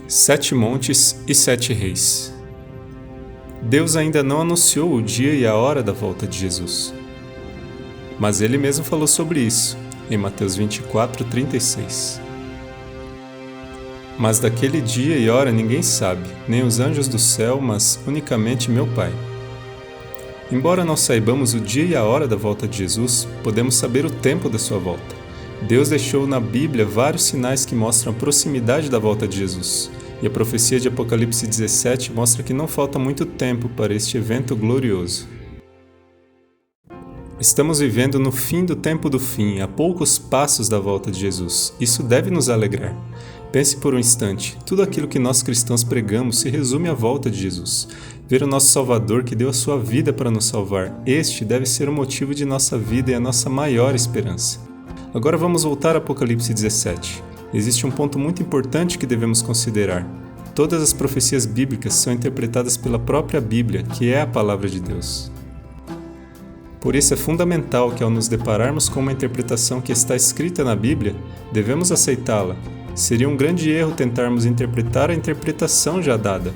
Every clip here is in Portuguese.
Sete montes e sete reis. Deus ainda não anunciou o dia e a hora da volta de Jesus. Mas ele mesmo falou sobre isso, em Mateus 24:36. Mas daquele dia e hora ninguém sabe, nem os anjos do céu, mas unicamente meu Pai. Embora não saibamos o dia e a hora da volta de Jesus, podemos saber o tempo da sua volta. Deus deixou na Bíblia vários sinais que mostram a proximidade da volta de Jesus, e a profecia de Apocalipse 17 mostra que não falta muito tempo para este evento glorioso. Estamos vivendo no fim do tempo do fim, a poucos passos da volta de Jesus. Isso deve nos alegrar. Pense por um instante, tudo aquilo que nós cristãos pregamos se resume à volta de Jesus. Ver o nosso Salvador que deu a sua vida para nos salvar, este deve ser o motivo de nossa vida e a nossa maior esperança. Agora vamos voltar a Apocalipse 17. Existe um ponto muito importante que devemos considerar. Todas as profecias bíblicas são interpretadas pela própria Bíblia, que é a Palavra de Deus. Por isso é fundamental que ao nos depararmos com uma interpretação que está escrita na Bíblia, devemos aceitá-la. Seria um grande erro tentarmos interpretar a interpretação já dada.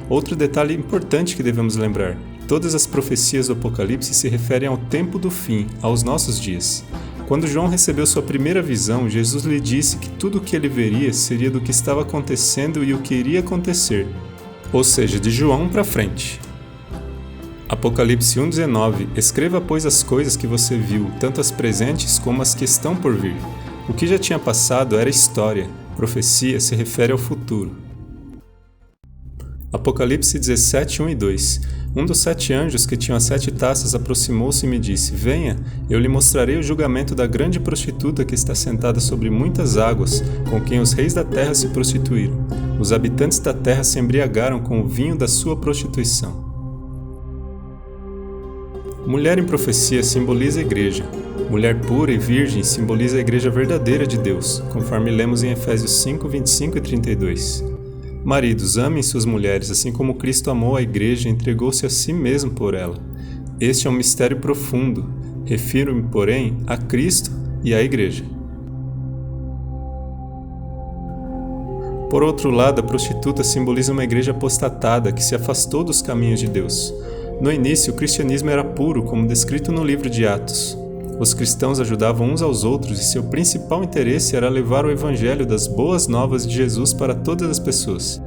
Outro detalhe importante que devemos lembrar: todas as profecias do Apocalipse se referem ao tempo do fim, aos nossos dias. Quando João recebeu sua primeira visão, Jesus lhe disse que tudo o que ele veria seria do que estava acontecendo e o que iria acontecer, ou seja, de João para frente. Apocalipse 1:19. Escreva, pois, as coisas que você viu, tanto as presentes como as que estão por vir. O que já tinha passado era história, profecia se refere ao futuro. Apocalipse 17:1 e 2. Um dos 7 anjos que tinham as 7 taças aproximou-se e me disse: Venha, eu lhe mostrarei o julgamento da grande prostituta que está sentada sobre muitas águas, com quem os reis da terra se prostituíram. Os habitantes da terra se embriagaram com o vinho da sua prostituição. Mulher em profecia simboliza a igreja. Mulher pura e virgem simboliza a igreja verdadeira de Deus, conforme lemos em Efésios 5:25 e 32. Maridos, amem suas mulheres, assim como Cristo amou a igreja e entregou-se a si mesmo por ela. Este é um mistério profundo. Refiro-me, porém, a Cristo e à igreja. Por outro lado, a prostituta simboliza uma igreja apostatada que se afastou dos caminhos de Deus. No início, o cristianismo era puro, como descrito no livro de Atos. Os cristãos ajudavam uns aos outros e seu principal interesse era levar o evangelho das boas novas de Jesus para todas as pessoas.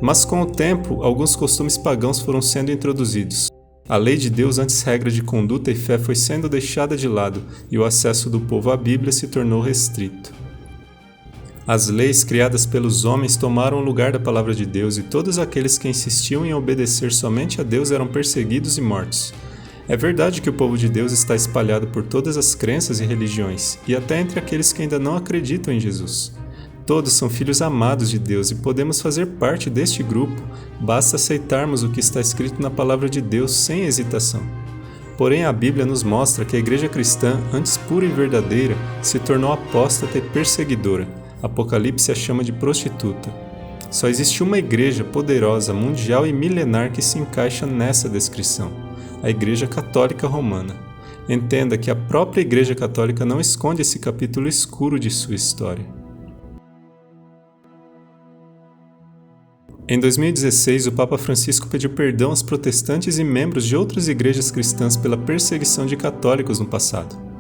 Mas com o tempo, alguns costumes pagãos foram sendo introduzidos. A lei de Deus, antes regra de conduta e fé, foi sendo deixada de lado e o acesso do povo à Bíblia se tornou restrito. As leis criadas pelos homens tomaram o lugar da palavra de Deus e todos aqueles que insistiam em obedecer somente a Deus eram perseguidos e mortos. É verdade que o povo de Deus está espalhado por todas as crenças e religiões, e até entre aqueles que ainda não acreditam em Jesus. Todos são filhos amados de Deus e podemos fazer parte deste grupo, basta aceitarmos o que está escrito na palavra de Deus sem hesitação. Porém, a Bíblia nos mostra que a igreja cristã, antes pura e verdadeira, se tornou apóstata e perseguidora. Apocalipse a chama de prostituta. Só existe uma igreja poderosa, mundial e milenar que se encaixa nessa descrição: a Igreja Católica Romana. Entenda que a própria Igreja Católica não esconde esse capítulo escuro de sua história. Em 2016, o Papa Francisco pediu perdão aos protestantes e membros de outras igrejas cristãs pela perseguição de católicos no passado.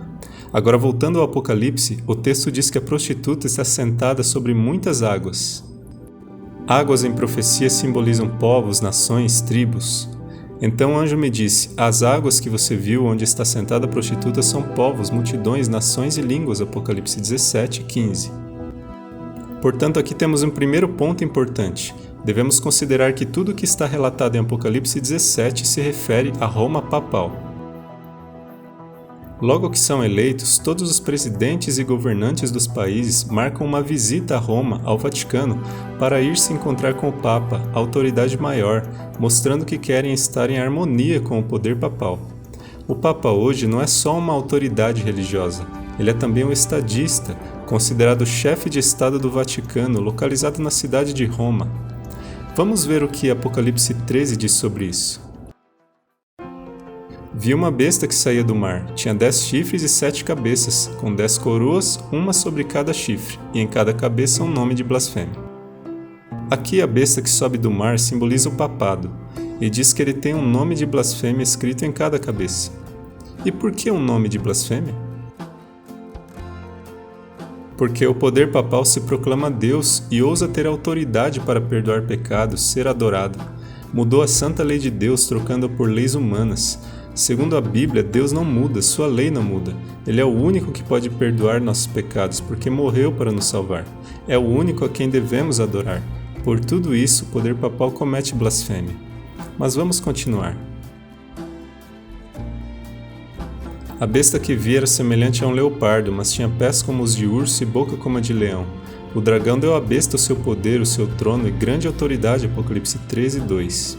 Agora, voltando ao Apocalipse, o texto diz que a prostituta está sentada sobre muitas águas. Águas em profecia simbolizam povos, nações, tribos. Então o anjo me disse: as águas que você viu onde está sentada a prostituta são povos, multidões, nações e línguas. Apocalipse 17:15. Portanto, aqui temos um primeiro ponto importante. Devemos considerar que tudo o que está relatado em Apocalipse 17 se refere a Roma papal. Logo que são eleitos, todos os presidentes e governantes dos países marcam uma visita a Roma, ao Vaticano, para ir se encontrar com o Papa, a autoridade maior, mostrando que querem estar em harmonia com o poder papal. O Papa hoje não é só uma autoridade religiosa, ele é também um estadista, considerado chefe de Estado do Vaticano, localizado na cidade de Roma. Vamos ver o que Apocalipse 13 diz sobre isso. Vi uma besta que saía do mar, tinha 10 chifres e 7 cabeças, com 10 coroas, uma sobre cada chifre, e em cada cabeça um nome de blasfêmia. Aqui a besta que sobe do mar simboliza o papado, e diz que ele tem um nome de blasfêmia escrito em cada cabeça. E por que um nome de blasfêmia? Porque o poder papal se proclama Deus e ousa ter autoridade para perdoar pecados, ser adorado. Mudou a santa lei de Deus, trocando-a por leis humanas. Segundo a Bíblia, Deus não muda, sua lei não muda. Ele é o único que pode perdoar nossos pecados, porque morreu para nos salvar. É o único a quem devemos adorar. Por tudo isso, o poder papal comete blasfêmia. Mas vamos continuar. A besta que vi era semelhante a um leopardo, mas tinha pés como os de urso e boca como a de leão. O dragão deu à besta o seu poder, o seu trono e grande autoridade, Apocalipse 13:2.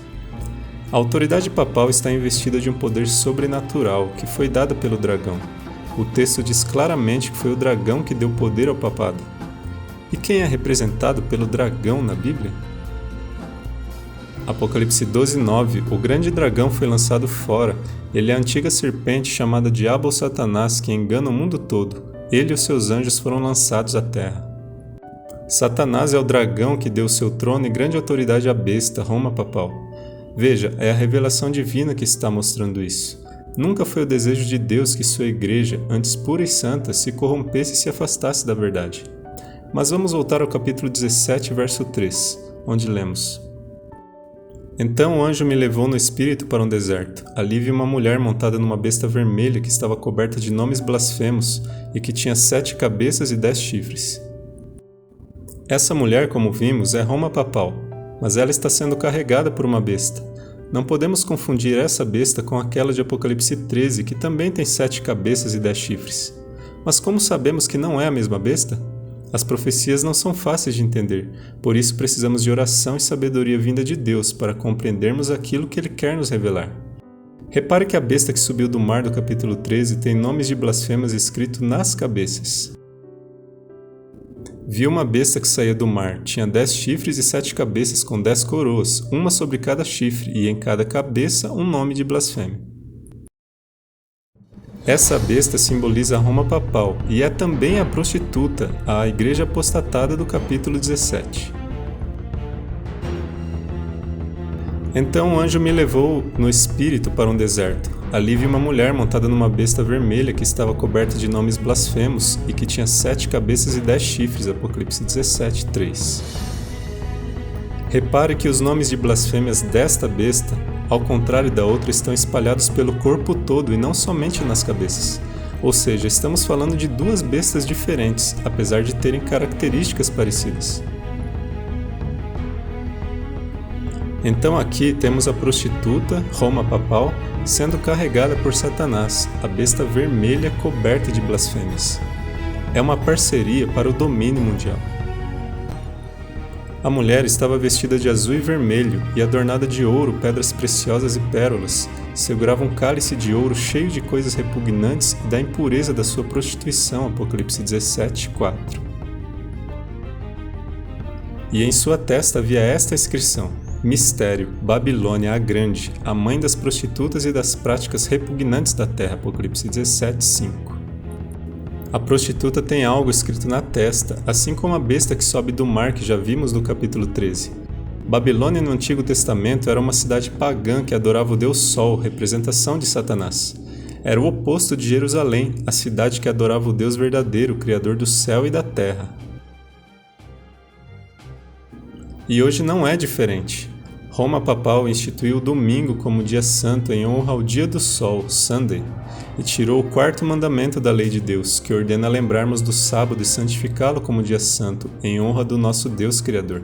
A autoridade papal está investida de um poder sobrenatural, que foi dada pelo dragão. O texto diz claramente que foi o dragão que deu poder ao papado. E quem é representado pelo dragão na Bíblia? Apocalipse 12:9. O grande dragão foi lançado fora. Ele é a antiga serpente chamada Diabo ou Satanás, que engana o mundo todo. Ele e os seus anjos foram lançados à terra. Satanás é o dragão que deu seu trono e grande autoridade à besta, Roma papal. Veja, é a revelação divina que está mostrando isso. Nunca foi o desejo de Deus que sua igreja, antes pura e santa, se corrompesse e se afastasse da verdade. Mas vamos voltar ao capítulo 17, verso 3, onde lemos: Então o anjo me levou no espírito para um deserto. Ali vi uma mulher montada numa besta vermelha que estava coberta de nomes blasfemos e que tinha 7 cabeças e 10 chifres. Essa mulher, como vimos, é Roma papal, mas ela está sendo carregada por uma besta. Não podemos confundir essa besta com aquela de Apocalipse 13, que também tem 7 cabeças e 10 chifres. Mas como sabemos que não é a mesma besta? As profecias não são fáceis de entender, por isso precisamos de oração e sabedoria vinda de Deus para compreendermos aquilo que Ele quer nos revelar. Repare que a besta que subiu do mar do capítulo 13 tem nomes de blasfemas escritos nas cabeças. Vi uma besta que saía do mar, tinha 10 chifres e 7 cabeças com 10 coroas, uma sobre cada chifre, e em cada cabeça um nome de blasfêmia. Essa besta simboliza a Roma papal e é também a prostituta, a igreja apostatada do capítulo 17. Então o anjo me levou no espírito para um deserto. Ali vi uma mulher montada numa besta vermelha que estava coberta de nomes blasfemos e que tinha 7 cabeças e 10 chifres, Apocalipse 17:3. Repare que os nomes de blasfêmias desta besta, ao contrário da outra, estão espalhados pelo corpo todo e não somente nas cabeças. Ou seja, estamos falando de 2 bestas diferentes, apesar de terem características parecidas. Então aqui temos a prostituta, Roma papal, sendo carregada por Satanás, a besta vermelha coberta de blasfêmias. É uma parceria para o domínio mundial. A mulher estava vestida de azul e vermelho e adornada de ouro, pedras preciosas e pérolas. Segurava um cálice de ouro cheio de coisas repugnantes e da impureza da sua prostituição, Apocalipse 17:4. E em sua testa havia esta inscrição: Mistério, Babilônia a Grande, a mãe das prostitutas e das práticas repugnantes da terra, Apocalipse 17:5. A prostituta tem algo escrito na testa, assim como a besta que sobe do mar que já vimos no capítulo 13. Babilônia no Antigo Testamento era uma cidade pagã que adorava o Deus Sol, representação de Satanás. Era o oposto de Jerusalém, a cidade que adorava o Deus verdadeiro, Criador do céu e da terra. E hoje não é diferente. Roma papal instituiu o domingo como dia santo em honra ao dia do sol, Sunday, e tirou o 4º mandamento da lei de Deus, que ordena lembrarmos do sábado e santificá-lo como dia santo, em honra do nosso Deus Criador.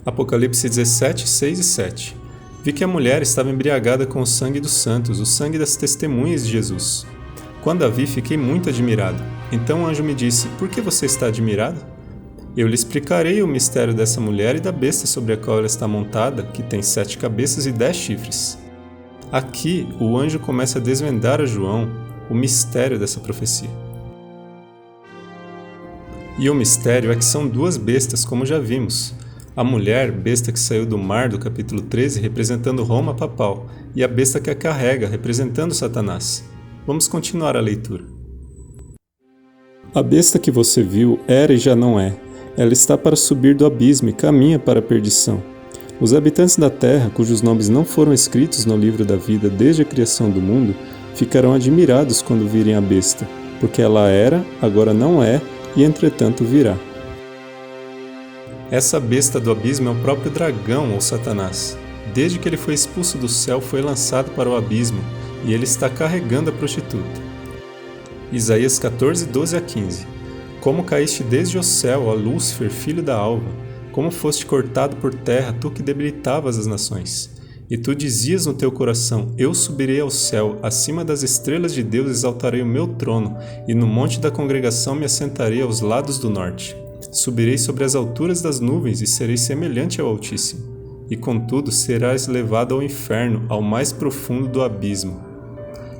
Apocalipse 17:6 e 7. Vi que a mulher estava embriagada com o sangue dos santos, o sangue das testemunhas de Jesus. Quando a vi, fiquei muito admirado. Então o anjo me disse: Por que você está admirado? Eu lhe explicarei o mistério dessa mulher e da besta sobre a qual ela está montada, que tem 7 cabeças e 10 chifres. Aqui, o anjo começa a desvendar a João o mistério dessa profecia. E o mistério é que são 2 bestas, como já vimos. A mulher, besta que saiu do mar do capítulo 13, representando Roma papal, e a besta que a carrega, representando Satanás. Vamos continuar a leitura. A besta que você viu era e já não é. Ela está para subir do abismo e caminha para a perdição. Os habitantes da terra, cujos nomes não foram escritos no livro da vida desde a criação do mundo, ficarão admirados quando virem a besta, porque ela era, agora não é, e entretanto virá. Essa besta do abismo é o próprio dragão ou Satanás. Desde que ele foi expulso do céu, foi lançado para o abismo, e ele está carregando a prostituta. Isaías 14, 12 a 15. Como caíste desde o céu, ó Lúcifer, filho da alva, como foste cortado por terra, tu que debilitavas as nações. E tu dizias no teu coração, eu subirei ao céu, acima das estrelas de Deus exaltarei o meu trono, e no monte da congregação me assentarei aos lados do norte. Subirei sobre as alturas das nuvens e serei semelhante ao Altíssimo. E contudo serás levado ao inferno, ao mais profundo do abismo.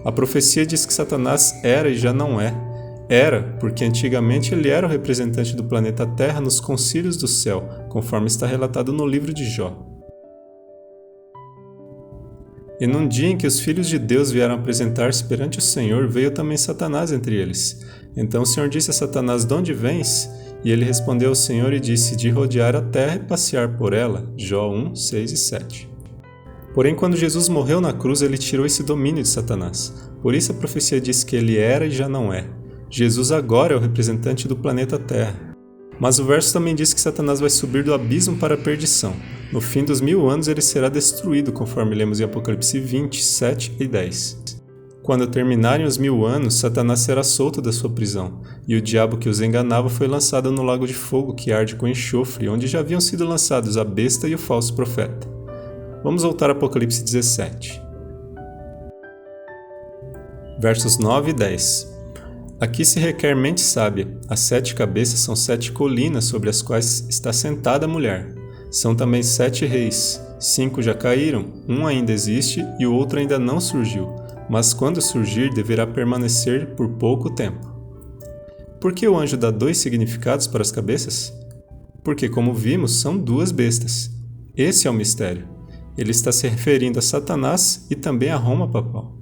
A profecia diz que Satanás era e já não é. Era, porque antigamente ele era o representante do planeta Terra nos concílios do céu, conforme está relatado no livro de Jó. E num dia em que os filhos de Deus vieram apresentar-se perante o Senhor, veio também Satanás entre eles. Então o Senhor disse a Satanás, de onde vens? E ele respondeu ao Senhor e disse, de rodear a terra e passear por ela. Jó 1, 6 e 7. Porém, quando Jesus morreu na cruz, ele tirou esse domínio de Satanás. Por isso a profecia diz que ele era e já não é. Jesus agora é o representante do planeta Terra. Mas o verso também diz que Satanás vai subir do abismo para a perdição. No fim dos 1000 anos ele será destruído, conforme lemos em Apocalipse 20, 7 e 10. Quando terminarem os 1000 anos, Satanás será solto da sua prisão, e o diabo que os enganava foi lançado no lago de fogo que arde com enxofre, onde já haviam sido lançados a besta e o falso profeta. Vamos voltar a Apocalipse 17. Versos 9 e 10. Aqui se requer mente sábia. As 7 cabeças são 7 colinas sobre as quais está sentada a mulher. São também 7 reis. 5 já caíram, um ainda existe e o outro ainda não surgiu. Mas quando surgir, deverá permanecer por pouco tempo. Por que o anjo dá 2 significados para as cabeças? Porque, como vimos, são 2 bestas. Esse é o mistério. Ele está se referindo a Satanás e também a Roma papal.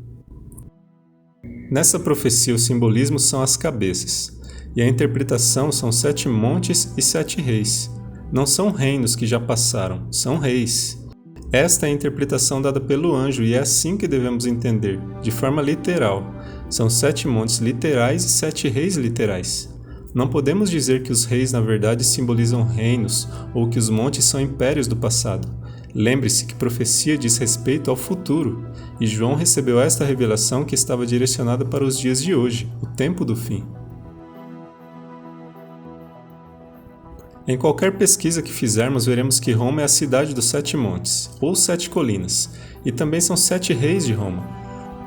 Nessa profecia, o simbolismo são as cabeças, e a interpretação são 7 montes e 7 reis. Não são reinos que já passaram, são reis. Esta é a interpretação dada pelo anjo e é assim que devemos entender, de forma literal. São 7 montes literais e 7 reis literais. Não podemos dizer que os reis na verdade simbolizam reinos ou que os montes são impérios do passado. Lembre-se que profecia diz respeito ao futuro, e João recebeu esta revelação que estava direcionada para os dias de hoje, o tempo do fim. Em qualquer pesquisa que fizermos, veremos que Roma é a cidade dos 7 montes, ou 7 colinas, e também são 7 reis de Roma.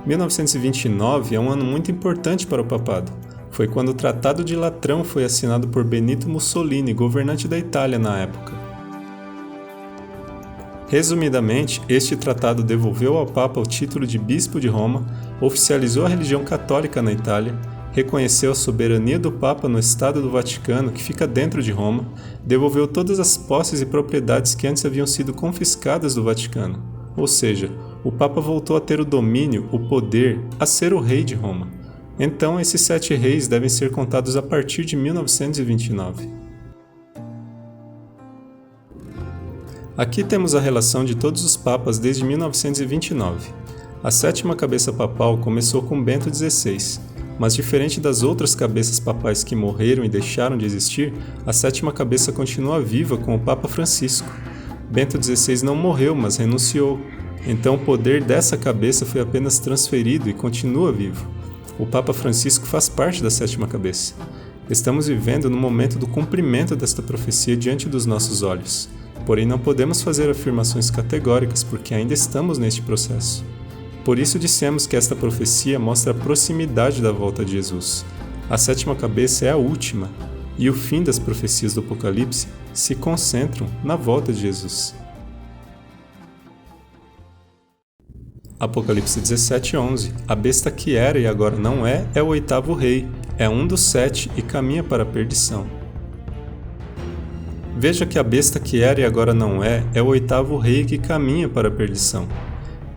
1929 é um ano muito importante para o papado. Foi quando o Tratado de Latrão foi assinado por Benito Mussolini, governante da Itália na época. Resumidamente, este tratado devolveu ao Papa o título de Bispo de Roma, oficializou a religião católica na Itália, reconheceu a soberania do Papa no Estado do Vaticano, que fica dentro de Roma, devolveu todas as posses e propriedades que antes haviam sido confiscadas do Vaticano. Ou seja, o Papa voltou a ter o domínio, o poder, a ser o rei de Roma. Então, esses 7 reis devem ser contados a partir de 1929. Aqui temos a relação de todos os papas desde 1929. A 7ª cabeça papal começou com Bento XVI, mas diferente das outras cabeças papais que morreram e deixaram de existir, a 7ª cabeça continua viva com o Papa Francisco. Bento XVI não morreu, mas renunciou. Então o poder dessa cabeça foi apenas transferido e continua vivo. O Papa Francisco faz parte da 7ª cabeça. Estamos vivendo no momento do cumprimento desta profecia diante dos nossos olhos. Porém, não podemos fazer afirmações categóricas porque ainda estamos neste processo. Por isso dissemos que esta profecia mostra a proximidade da volta de Jesus. A 7ª cabeça é a última, e o fim das profecias do Apocalipse se concentram na volta de Jesus. Apocalipse 17:11. A besta que era e agora não é o 8º rei, é um dos 7 e caminha para a perdição. Veja que a besta que era e agora não é o 8º rei que caminha para a perdição.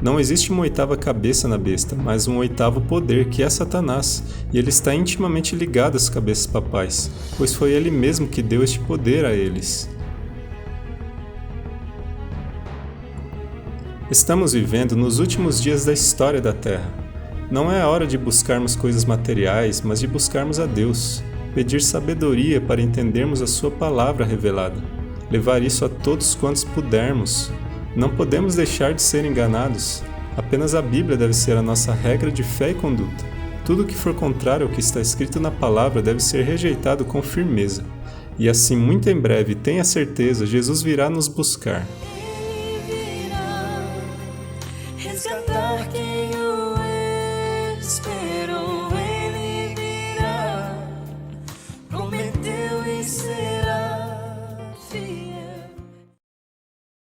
Não existe uma oitava cabeça na besta, mas um oitavo poder, que é Satanás, e ele está intimamente ligado às cabeças papais, pois foi ele mesmo que deu este poder a eles. Estamos vivendo nos últimos dias da história da Terra. Não é a hora de buscarmos coisas materiais, mas de buscarmos a Deus, pedir sabedoria para entendermos a Sua palavra revelada, levar isso a todos quantos pudermos. Não podemos deixar de ser enganados. Apenas a Bíblia deve ser a nossa regra de fé e conduta. Tudo que for contrário ao que está escrito na palavra deve ser rejeitado com firmeza. E assim, muito em breve, tenha certeza, Jesus virá nos buscar. Ele virá resgatar quem o espera.